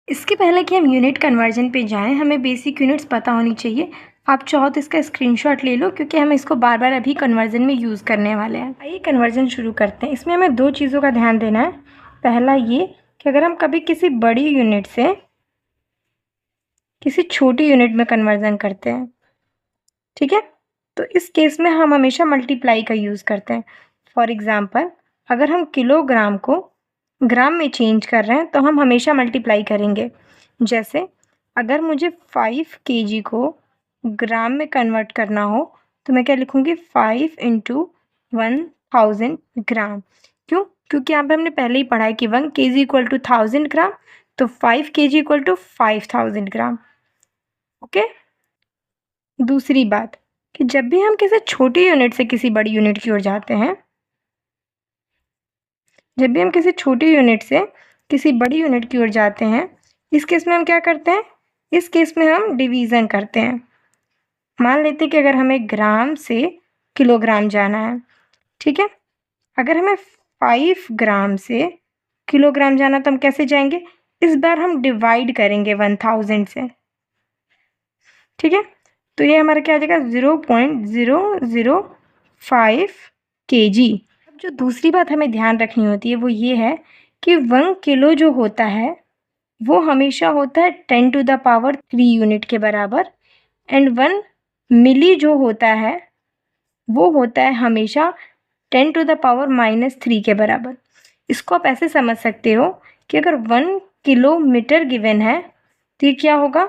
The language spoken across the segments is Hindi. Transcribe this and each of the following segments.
इसके पहले कि हम यूनिट कन्वर्जन पे जाएं, हमें बेसिक यूनिट्स पता होनी चाहिए। आप चाहो तो इसका स्क्रीनशॉट ले लो, क्योंकि हम इसको बार बार अभी कन्वर्जन में यूज़ करने वाले हैं। आइए कन्वर्जन शुरू करते हैं। इसमें हमें दो चीज़ों का ध्यान देना है। पहला ये कि अगर हम कभी किसी बड़ी यूनिट से किसी छोटी यूनिट में कन्वर्जन करते हैं, ठीक है, तो इस केस में हम हमेशा मल्टीप्लाई का यूज़ करते हैं। फॉर एग्ज़ाम्पल, अगर हम किलोग्राम को ग्राम में चेंज कर रहे हैं तो हम हमेशा मल्टीप्लाई करेंगे। जैसे अगर मुझे 5 kg को ग्राम में कन्वर्ट करना हो तो मैं क्या लिखूँगी, 5 × 1000 ग्राम। क्यों? क्योंकि यहाँ पे हमने पहले ही पढ़ा है कि 1 kg = 1000 ग्राम, तो 5 kg = 5000 ग्राम। ओके। दूसरी बात कि जब भी हम किसी छोटी यूनिट से किसी बड़ी यूनिट की ओर जाते हैं, जब भी हम किसी छोटी यूनिट से किसी बड़ी यूनिट की ओर जाते हैं, इस केस में हम क्या करते हैं, इस केस में हम डिवीज़न करते हैं। मान लेते हैं कि अगर हमें ग्राम से किलोग्राम जाना है, ठीक है, अगर हमें 5 ग्राम से किलोग्राम जाना तो हम कैसे जाएंगे, इस बार हम डिवाइड करेंगे 1000 से, ठीक है, तो ये हमारा क्या आ जाएगा, 0.005 kg। अब जो दूसरी बात हमें ध्यान रखनी होती है वो ये है कि 1 किलो जो होता है वो हमेशा होता है 10⁻³ यूनिट के बराबर, एंड 1 मिली जो होता है वो होता है हमेशा 10⁻³ के बराबर। इसको आप ऐसे समझ सकते हो कि अगर 1 किलोमीटर गिवन है तो ये क्या होगा,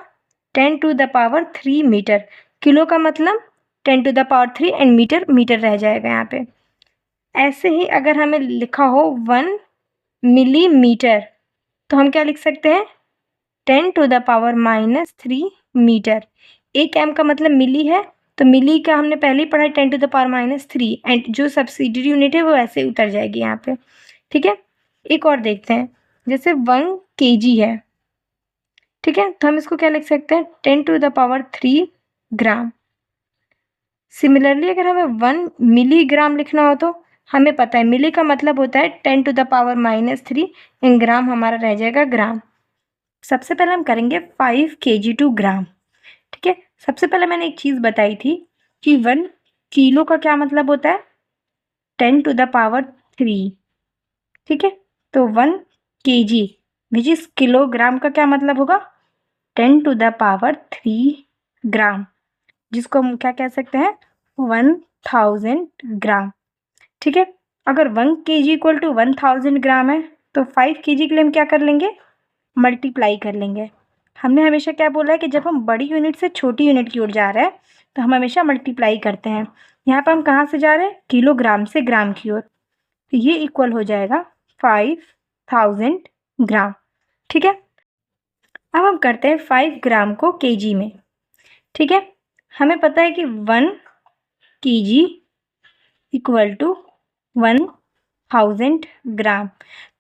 10⁻³ मीटर। किलो का मतलब 10⁻³ एंड मीटर मीटर रह जाएगा यहाँ पे। ऐसे ही अगर हमें लिखा हो 1 मिलीमीटर तो हम क्या लिख सकते हैं, 10⁻³ मीटर। 1 m का मतलब मिली है, तो मिली का हमने पहले ही पढ़ा है 10⁻³ एंड जो सब्सिडियरी यूनिट है वो ऐसे उतर जाएगी यहाँ पे, ठीक है। एक और देखते हैं, जैसे 1 kg है, ठीक है, तो हम इसको क्या लिख सकते हैं, 10⁻³ ग्राम। सिमिलरली अगर हमें 1 मिलीग्राम लिखना हो तो हमें पता है मिली का मतलब होता है 10⁻³ एंड ग्राम हमारा रह जाएगा ग्राम। सबसे पहले हम करेंगे 5 kg टू ग्राम, ठीक है। सबसे पहले मैंने एक चीज़ बताई थी कि 1 किलो का क्या मतलब होता है, 10⁻³, ठीक है, तो 1 kg विच इज किलोग्राम का क्या मतलब होगा, 10⁻³ ग्राम, जिसको हम क्या कह सकते हैं, 1000 ग्राम, ठीक है। अगर 1 kg = 1000 ग्राम है तो 5 kg के लिए हम क्या कर लेंगे, मल्टीप्लाई कर लेंगे। हमने हमेशा क्या बोला है कि जब हम बड़ी यूनिट से छोटी यूनिट की ओर जा रहे हैं तो हम हमेशा मल्टीप्लाई करते हैं। यहाँ पर हम कहाँ से जा रहे हैं, किलोग्राम से ग्राम की ओर, तो ये इक्वल हो जाएगा 5000 ग्राम, ठीक है। अब हम करते हैं 5 ग्राम को kg में, ठीक है। हमें पता है कि 1 kg = 1000 ग्राम।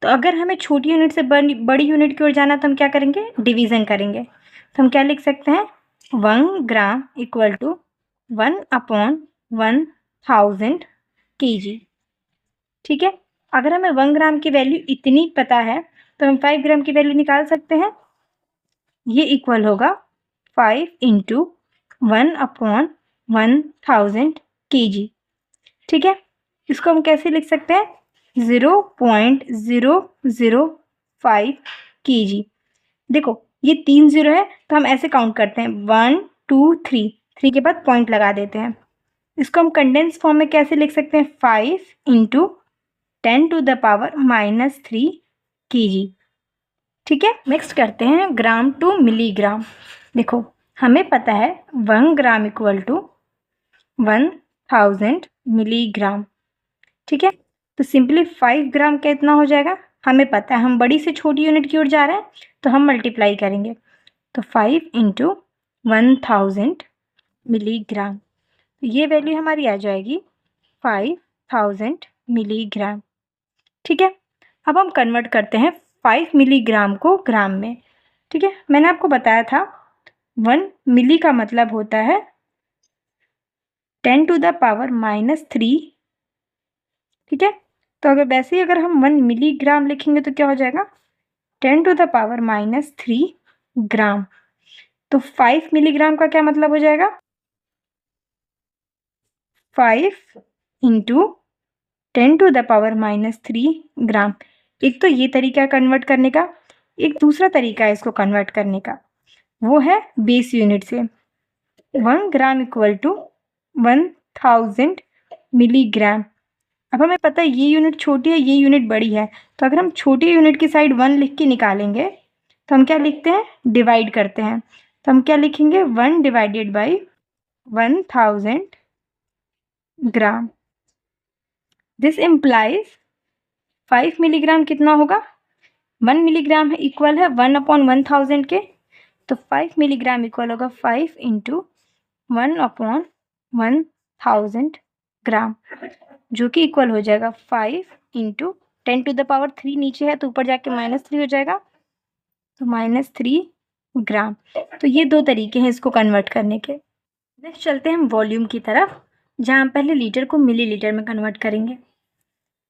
तो अगर हमें छोटी यूनिट से बड़ी यूनिट की ओर जाना तो हम क्या करेंगे, डिवीज़न करेंगे। तो हम क्या लिख सकते हैं, 1 ग्राम = 1/1000 kg, ठीक है। अगर हमें 1 ग्राम की वैल्यू इतनी पता है तो हम 5 ग्राम की वैल्यू निकाल सकते हैं। ये इक्वल होगा 5 × 1/1000 kg, ठीक है। इसको हम कैसे लिख सकते हैं, 0.005 kg। देखो ये 3 0 है तो हम ऐसे काउंट करते हैं, 1 2 3, 3 के बाद पॉइंट लगा देते हैं। इसको हम कंडेंस फॉर्म में कैसे लिख सकते हैं, 5 × 10⁻³ kg, ठीक है। नेक्स्ट करते हैं ग्राम टू मिलीग्राम। देखो हमें पता है 1 ग्राम = 1000 मिलीग्राम, ठीक है। तो सिंपली 5 ग्राम कितना हो जाएगा, हमें पता है हम बड़ी से छोटी यूनिट की ओर जा रहे हैं तो हम मल्टीप्लाई करेंगे, तो 5 × 1000 मिलीग्राम, तो ये वैल्यू हमारी आ जाएगी 5000 मिलीग्राम, ठीक है। अब हम कन्वर्ट करते हैं 5 मिलीग्राम को ग्राम में, ठीक है। मैंने आपको बताया था 1 मिली का मतलब होता है 10⁻³ ठीक है। तो अगर वैसे ही अगर हम 1 मिलीग्राम लिखेंगे तो क्या हो जाएगा, 10⁻³ ग्राम। तो 5 मिलीग्राम का क्या मतलब हो जाएगा? 5 इंटू 10⁻³ ग्राम। एक तो ये तरीका है कन्वर्ट करने का, एक दूसरा तरीका है इसको कन्वर्ट करने का, वो है बेस यूनिट से। 1 ग्राम इक्वल टू 1000 मिलीग्राम। अब हमें पता है ये यूनिट छोटी है, ये यूनिट बड़ी है, तो अगर हम छोटी यूनिट की साइड 1 लिख के निकालेंगे तो हम क्या लिखते हैं? डिवाइड करते हैं। तो हम क्या लिखेंगे? 1 divided by 1000 gram. This implies 5 milligram कितना होगा? 1 मिलीग्राम है इक्वल है 1/1000 के, तो 5 मिलीग्राम इक्वल होगा 5 इंटू 1/1000 ग्राम, जो कि इक्वल हो जाएगा 5 इंटू 10⁻³ नीचे है तो ऊपर जाके -3 हो जाएगा, तो -3 ग्राम। तो ये दो तरीके हैं इसको कन्वर्ट करने के। नेक्स्ट चलते हैं हम वॉल्यूम की तरफ, जहाँ हम पहले लीटर को मिलीलीटर में कन्वर्ट करेंगे।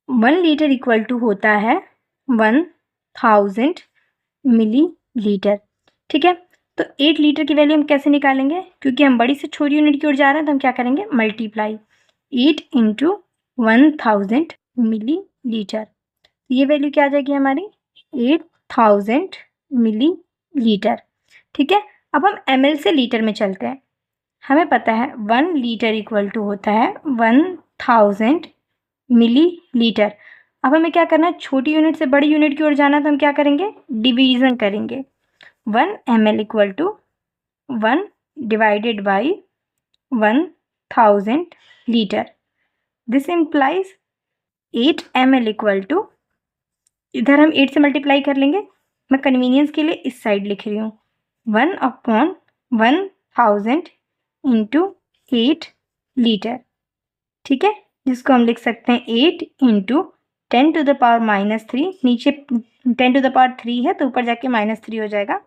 1 लीटर इक्वल टू होता है 1000 मिलीलीटर। ठीक है, तो 8 लीटर की वैल्यू हम कैसे निकालेंगे? क्योंकि हम बड़ी से छोटी यूनिट की ओर जा रहे हैं तो हम क्या करेंगे? Multiply 8 into 1000 millilitre. ये वैल्यू क्या आ जाएगी हमारी? 8000 मिलीलीटर। ठीक है, अब हम ml से लीटर में चलते हैं। हमें पता है 1 लीटर इक्वल टू होता है 1000 मिलीलीटर। अब हमें क्या करना है? छोटी यूनिट से बड़ी यूनिट की ओर जाना है तो हम क्या करेंगे? डिवीजन करेंगे। 1 ml equal to 1 divided by 1000 litre. This implies 8 ml equal to, इधर हम 8 से मल्टीप्लाई कर लेंगे, मैं कन्वीनियंस के लिए इस साइड लिख रही हूँ, 1/1000 इंटू 8 लीटर। ठीक है, जिसको हम लिख सकते हैं 8 इंटू 10⁻³ नीचे 10⁻³ है तो ऊपर जाके -3 हो जाएगा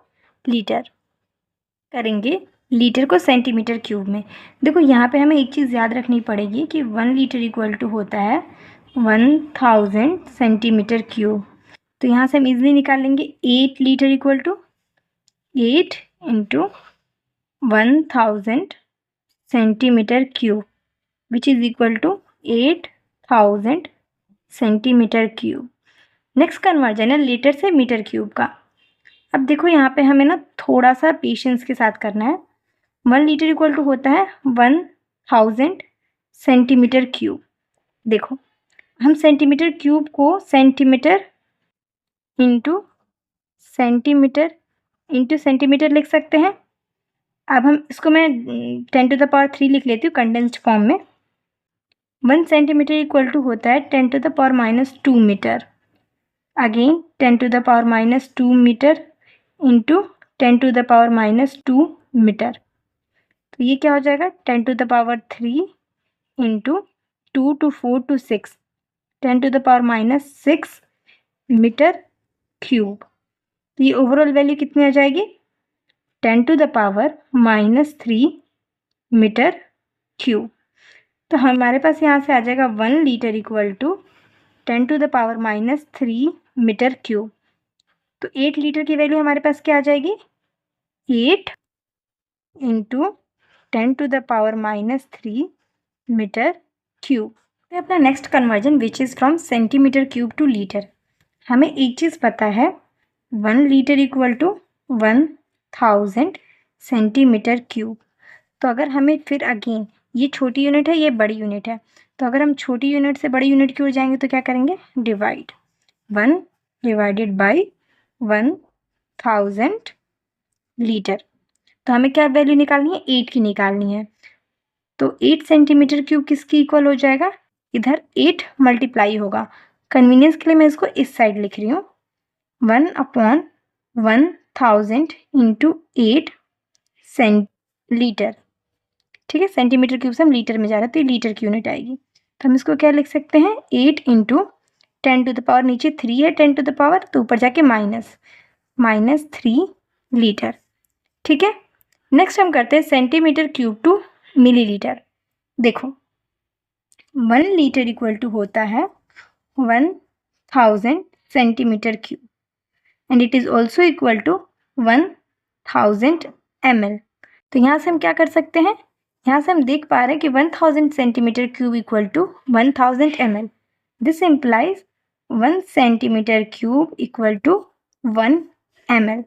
लीटर। करेंगे लीटर को सेंटीमीटर क्यूब में। देखो यहाँ पे हमें एक चीज़ याद रखनी पड़ेगी कि 1 लीटर इक्वल टू होता है 1000 सेंटीमीटर क्यूब। तो यहाँ से हम इजीली निकाल लेंगे 8 litre equal to 8 into 1000 centimetre cube which is equal to 8000 centimetre cube. Next conversion है लीटर से मीटर क्यूब का। अब देखो यहाँ पे हमें ना थोड़ा सा पेशेंस के साथ करना है। 1 लीटर इक्वल टू होता है 1000 सेंटीमीटर क्यूब। देखो हम सेंटीमीटर क्यूब को सेंटीमीटर इंटू सेंटीमीटर लिख सकते हैं। अब हम इसको मैं 10⁻³ लिख लेती हूँ कंडेंस्ड फॉर्म में। 1 सेंटीमीटर इक्वल टू होता है 10⁻² metre. Again 10⁻² metre into 10⁻² metre. तो ये क्या हो जाएगा? 10⁻³ इंटू 2 to 4 to 6 10⁻6 मीटर क्यूब। तो ये ओवरऑल वैल्यू कितनी आ जाएगी? 10⁻³ मीटर क्यूब। तो हमारे पास यहाँ से आ जाएगा 1 litre equal to 10⁻³ metre cube. तो 8 लीटर की वैल्यू हमारे पास क्या आ जाएगी? 8 इंटू 10⁻³ मीटर क्यूब। अपना next conversion which is from centimetre cube to litre. हमें एक चीज़ पता है 1 litre equal to 1000 centimetre cube. तो अगर हमें फिर अगेन ये छोटी यूनिट है, ये बड़ी यूनिट है, तो अगर हम छोटी यूनिट से बड़ी यूनिट की ओर जाएंगे तो क्या करेंगे? Divide 1 divided by 1000 litre. तो हमें क्या वैल्यू निकालनी है? 8 की निकालनी है। तो 8 सेंटीमीटर क्यूब किसकी इक्वल हो जाएगा? इधर 8 मल्टीप्लाई होगा। कन्वीनियंस के लिए मैं इसको इस साइड लिख रही हूँ, 1/1000 इंटू 8 लीटर। ठीक है, सेंटीमीटर क्यूब से हम लीटर में जा रहे हैं तो ये लीटर की यूनिट आएगी। तो हम इसको क्या लिख सकते हैं? 8 इंटू 10⁻, नीचे 3 है 10⁻, तो ऊपर जाके -3 लीटर। ठीक है, नेक्स्ट हम करते हैं सेंटीमीटर क्यूब टू मिलीलीटर। देखो 1 लीटर इक्वल टू होता है 1000 centimetre cube. And it is also equal to 1000 ml। तो यहाँ से हम क्या कर सकते हैं, यहाँ से हम देख पा रहे हैं कि 1000 centimetre cube equal to 1000 ml। This implies 1 centimetre cube equal to 1 ml।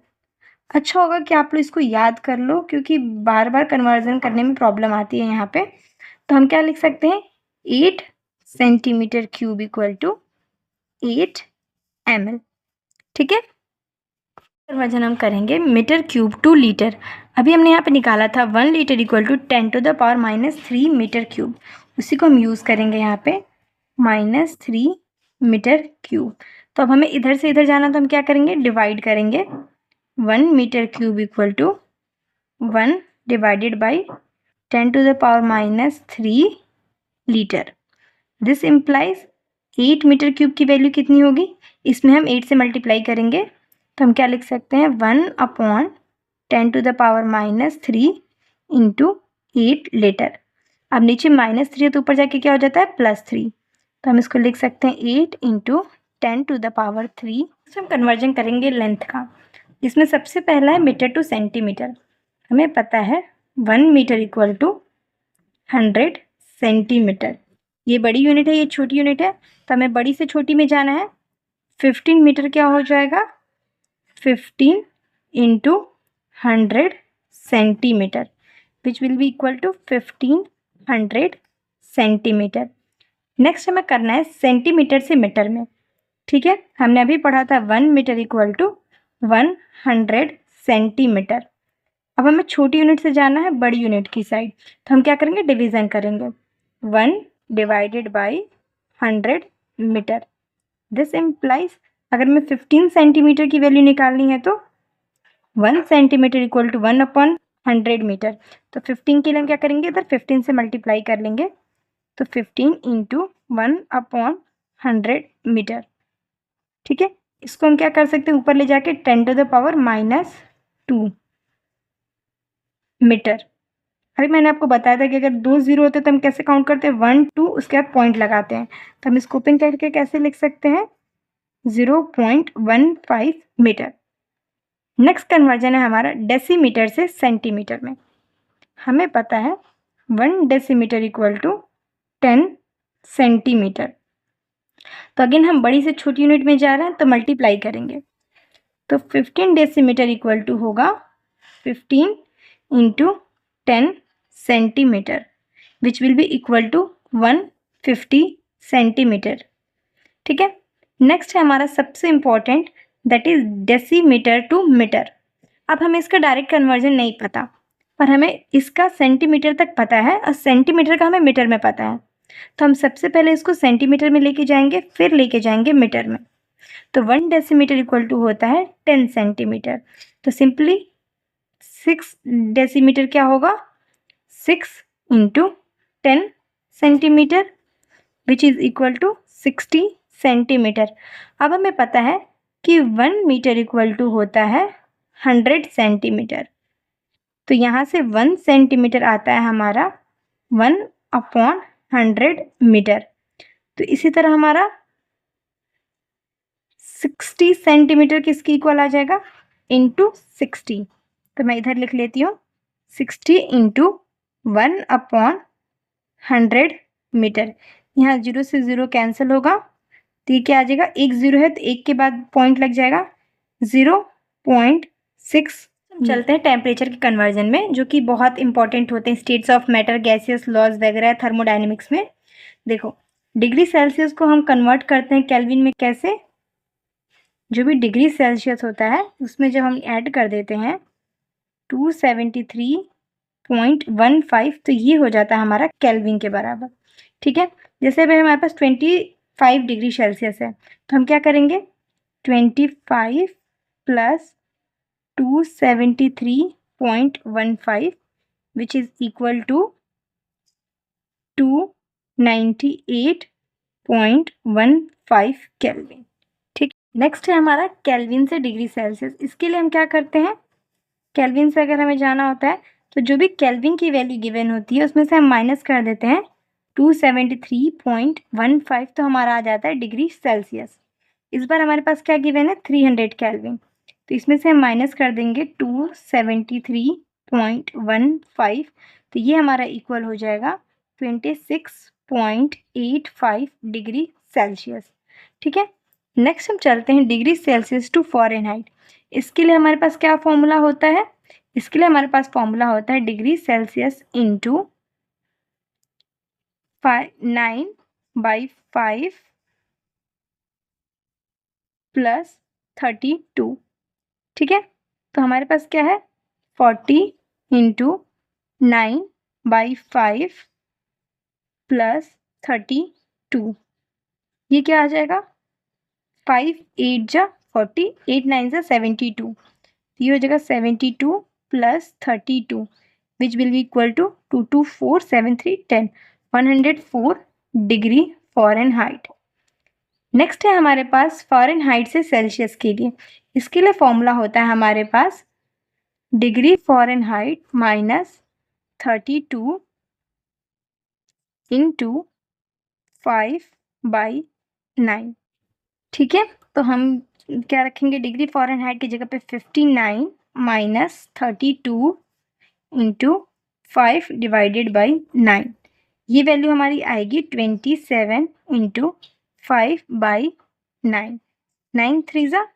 अच्छा होगा कि आप लोग इसको याद कर लो, क्योंकि बार बार कन्वर्जन करने में प्रॉब्लम आती है यहाँ पे। तो हम क्या लिख सकते हैं, 8 centimetre cube equal to 8 ml। ठीक है, कन्वर्जन हम करेंगे मीटर क्यूब टू लीटर। अभी हमने यहाँ पे निकाला था 1 litre equal to 10⁻³ metre cube, उसी को हम यूज़ करेंगे यहाँ पे -3 मीटर क्यूब। तो अब हमें इधर से इधर जाना, तो हम क्या करेंगे, डिवाइड करेंगे। 1 metre cube equal to 1 divided by 10⁻³ litre. This implies 8 metre cube की वैल्यू कितनी होगी, इसमें हम 8 से मल्टीप्लाई करेंगे। तो हम क्या लिख सकते हैं, 1/10⁻³ इंटू 8 लीटर। अब नीचे -3 है तो ऊपर जाके क्या हो जाता है, +3। तो हम इसको लिख सकते हैं 8 इंटू 10⁻³। हम कन्वर्जन करेंगे लेंथ का, जिसमें सबसे पहला है मीटर टू सेंटीमीटर। हमें पता है 1 मीटर इक्वल टू 100 सेंटीमीटर। ये बड़ी यूनिट है, ये छोटी यूनिट है, तो हमें बड़ी से छोटी में जाना है। 15 मीटर क्या हो जाएगा, 15 into 100 centimetre, which will be equal to 1500 centimetre. Next हमें करना है सेंटीमीटर से मीटर में। ठीक है, हमने अभी पढ़ा था 1 मीटर इक्वल टू 100 सेंटीमीटर। अब हमें छोटी यूनिट से जाना है बड़ी यूनिट की साइड, तो हम क्या करेंगे, डिवीज़न करेंगे। 1 divided by 100 metre. This implies अगर मैं 15 सेंटीमीटर की वैल्यू निकालनी है तो 1 सेंटीमीटर इक्वल टू 1/100 मीटर। तो 15 के लिए हम क्या करेंगे, इधर 15 से मल्टीप्लाई कर लेंगे। तो 15 इंटू 1/100 मीटर। ठीक है, इसको हम क्या कर सकते हैं, ऊपर ले जाके 10⁻² मीटर। अभी मैंने आपको बताया था कि अगर 2 0 होते तो हम कैसे काउंट करते हैं, 1 2 उसके बाद पॉइंट लगाते हैं। तो हम इसको ओपन करके कैसे लिख सकते हैं, 0.15 मीटर। नेक्स्ट कन्वर्जन है हमारा डेसीमीटर से सेंटीमीटर में। हमें पता है 1 डेसीमीटर इक्वल टू 10 सेंटीमीटर। तो अगेन हम बड़ी से छोटी यूनिट में जा रहे हैं, तो मल्टीप्लाई करेंगे। तो 15 डेसीमीटर इक्वल टू होगा 15 into 10 centimetre, which will be equal to 150 centimetre. ठीक है, नेक्स्ट है हमारा सबसे important, that is decimetre to metre. अब हमें इसका डायरेक्ट कन्वर्जन नहीं पता, पर हमें इसका सेंटीमीटर तक पता है और सेंटीमीटर का हमें मीटर में पता है। तो हम सबसे पहले इसको सेंटीमीटर में लेके जाएंगे, फिर लेके जाएंगे मीटर में। तो 1 डेसीमीटर इक्वल टू होता है 10 सेंटीमीटर। तो सिंपली 6 डेसीमीटर क्या होगा, 6 into 10 centimetre, which is equal to 60 centimetre. अब हमें पता है कि 1 मीटर इक्वल टू होता है 100 सेंटीमीटर। तो यहाँ से 1 सेंटीमीटर आता है हमारा 1/100 मीटर। तो इसी तरह हमारा 60 सेंटीमीटर किसकी इक्वल आ जाएगा, इंटू 60। तो मैं इधर लिख लेती हूँ 60 इंटू 1/100 मीटर। यहाँ 0 से 0 कैंसिल होगा, तो ये क्या आ जाएगा, 1 0 है तो 1 के बाद पॉइंट लग जाएगा, 0.6। चलते हैं टेम्परेचर के कन्वर्जन में, जो कि बहुत इंपॉर्टेंट होते हैं states of matter, gaseous laws वगैरह थर्मोडायनेमिक्स में। देखो, डिग्री सेल्सियस को हम कन्वर्ट करते हैं केल्विन में कैसे, जो भी डिग्री सेल्सियस होता है उसमें जब हम ऐड कर देते हैं 273.15, तो ये हो जाता है हमारा केल्विन के बराबर। ठीक है, जैसे अभी हमारे पास 25 डिग्री सेल्सियस है, तो हम क्या करेंगे, 25 plus 273.15 which is equal to 298.15 kelvin. ठीक, नेक्स्ट है हमारा केल्विन से डिग्री सेल्सियस। इसके लिए हम क्या करते हैं, केल्विन से अगर हमें जाना होता है तो जो भी केल्विन की वैल्यू गिवन होती है उसमें से हम माइनस कर देते हैं 273.15, तो हमारा आ जाता है डिग्री सेल्सियस। इस बार हमारे पास क्या गिवन है, 300 केल्विन। तो इसमें से हम माइनस कर देंगे 273.15, तो ये हमारा इक्वल हो जाएगा 26.85 डिग्री सेल्सियस। ठीक है, नेक्स्ट हम चलते हैं डिग्री सेल्सियस टू फ़ारेनहाइट। इसके लिए हमारे पास क्या फॉर्मूला होता है? इसके लिए हमारे पास फॉर्मूला होता है डिग्री सेल्सियस इंटू 9/5 प्लस 32। ठीक है, तो हमारे पास क्या है 40 इंटू 9/5 प्लस 32, ये क्या आ जाएगा 5 8 जा 40, 8 9 जा 72, ये हो जाएगा 72 plus 32 which will be equal to 2247310 104 degree Fahrenheit. Next है हमारे पास फ़ारेनहाइट से सेल्सियस के लिए। इसके लिए फॉर्मूला होता है हमारे पास डिग्री फ़ारेनहाइट माइनस 32 इंटू 5/9। ठीक है, तो हम क्या रखेंगे डिग्री फ़ारेनहाइट की जगह पे 59 माइनस 32 इंटू 5 डिवाइडेड बाई 9, ये वैल्यू हमारी आएगी 27 इंटू 5/9, 9 3 ज़ा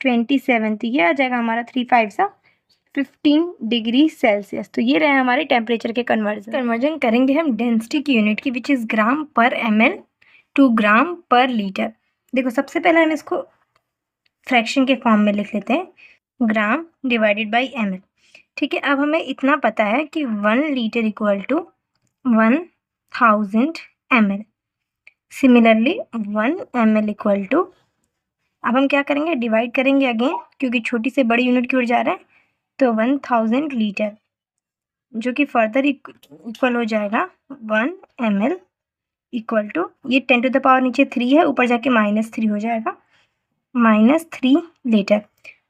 27, तो ये आ जाएगा हमारा 3 5 ज़ा 15 डिग्री सेल्सियस। तो ये रहे हमारे टेम्परेचर के कन्वर्जन करेंगे हम डेंसिटी की यूनिट की विच इज़ ग्राम पर ml टू ग्राम पर लीटर। देखो सबसे पहले हम इसको फ्रैक्शन के फॉर्म में लिख लेते हैं, ग्राम डिवाइडेड बाई ml। ठीक है, अब हमें इतना पता है कि 1 litre equal to 1000 ml। Similarly 1 ml equal to, अब हम क्या करेंगे डिवाइड करेंगे अगेन, क्योंकि छोटी से बड़ी यूनिट की ओर जा रहा है, तो 1000 लीटर जो कि फर्दर इक्वल हो जाएगा 1 ml इक्वल टू, ये 10 टू द पावर नीचे 3 है, ऊपर जाके -3 हो जाएगा, -3 लीटर।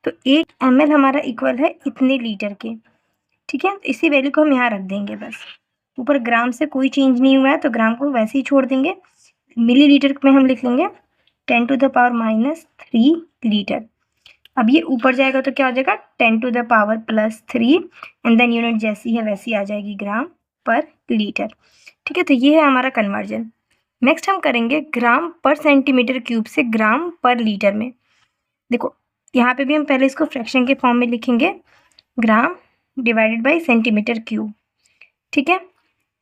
तो 1 ml हमारा इक्वल है इतने लीटर के। ठीक है, तो इसी वैल्यू को हम यहाँ रख देंगे बस, ऊपर ग्राम से कोई चेंज नहीं हुआ है तो ग्राम को वैसे ही छोड़ देंगे। मिलीलीटर में हम लिख लेंगे 10 टू द पावर -3 लीटर। अब ये ऊपर जाएगा तो क्या हो जाएगा 10 to the power +3 and then unit जैसी है वैसी आ जाएगी ग्राम पर लीटर। ठीक है, तो ये है हमारा कन्वर्जन। नेक्स्ट हम करेंगे ग्राम पर सेंटीमीटर क्यूब से ग्राम पर लीटर में। देखो यहाँ पे भी हम पहले इसको फ्रैक्शन के फॉर्म में लिखेंगे, gram divided by centimetre cube. ठीक है,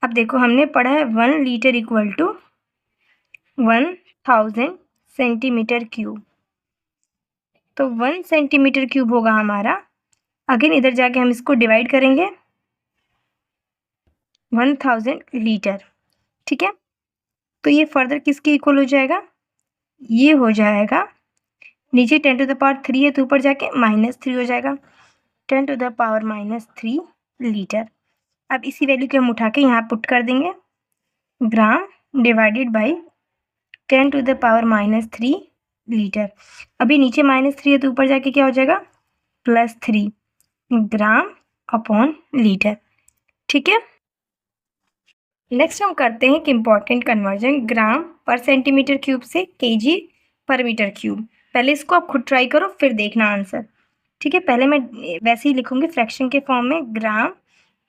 अब देखो हमने पढ़ा है 1 litre equal to 1000 centimetre cube, तो 1 सेंटीमीटर क्यूब होगा हमारा, अगेन इधर जाके हम इसको डिवाइड करेंगे 1000 लीटर। ठीक है, तो ये फर्दर किसके इक्वल हो जाएगा, ये हो जाएगा नीचे 10 टू द पावर 3 है तो ऊपर जाके -3 हो जाएगा, 10 टू द पावर -3 लीटर। अब इसी वैल्यू को हम उठा के यहाँ पुट कर देंगे, gram divided by 10 to the power -3 litre. अभी नीचे -3 है तो ऊपर जाके क्या हो जाएगा +3 ग्राम अपॉन लीटर। ठीक है, नेक्स्ट हम करते हैं एक इम्पॉर्टेंट कन्वर्जन ग्राम पर सेंटीमीटर क्यूब से केजी पर मीटर क्यूब। पहले इसको आप खुद ट्राई करो फिर देखना आंसर। ठीक है, पहले मैं वैसे ही लिखूंगी फ्रैक्शन के फॉर्म में, gram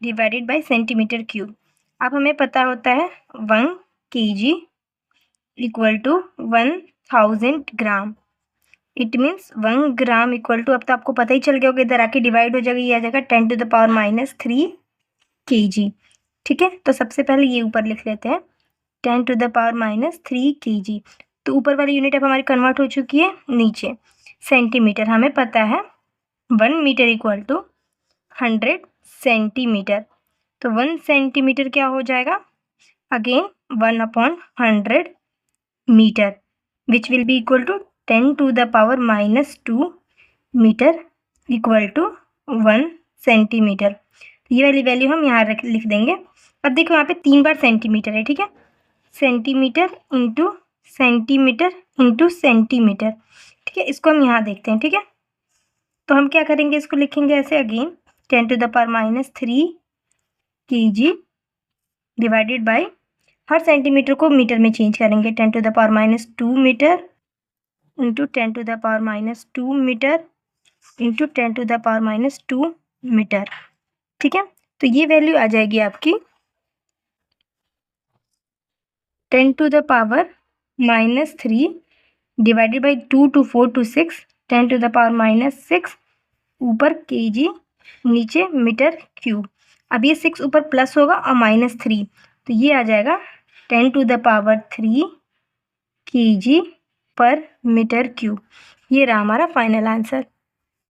divided by centimetre cube. अब हमें पता होता है 1 kg equal to 1000 gram, it means 1 gram equal to, अब तो आपको पता ही चल गया होगा, इधर आके डिवाइड हो जाएगा, ये आ जाएगा 10 टू द पावर -3 kg। ठीक है, तो सबसे पहले ये ऊपर लिख लेते हैं 10 टू द पावर -3 kg। तो ऊपर वाली यूनिट अब हमारी कन्वर्ट हो चुकी है नीचे सेंटीमीटर, हमें पता है 1 मीटर इक्वल टू 100 सेंटीमीटर, तो 1 सेंटीमीटर क्या हो जाएगा again 1/100 metre which will be equal to 10 to the power -2 metre equal to 1 centimetre. ये वाली वैल्यू हम यहाँ लिख देंगे। अब देखो यहाँ पे 3 बार सेंटीमीटर है, ठीक है, centimetre into centimetre into centimetre. ठीक है, इसको हम यहाँ देखते हैं। ठीक है, तो हम क्या करेंगे, इसको लिखेंगे ऐसे again 10 to the power -3 kg divided by, हर सेंटीमीटर को मीटर में चेंज करेंगे, 10 to the power -2 metre into 10 to the power -2 metre into 10⁻⁻2 metre. ठीक है, तो ये वैल्यू आ जाएगी आपकी 10⁻³ डिवाइडेड बाई 2 to 4 to 6, 10⁻⁻6 ऊपर kg नीचे मीटर क्यूब। अब ये 6 ऊपर प्लस होगा और -3, तो ये आ जाएगा 10⁻³ kg पर मीटर क्यूब। ये रहा हमारा फाइनल आंसर।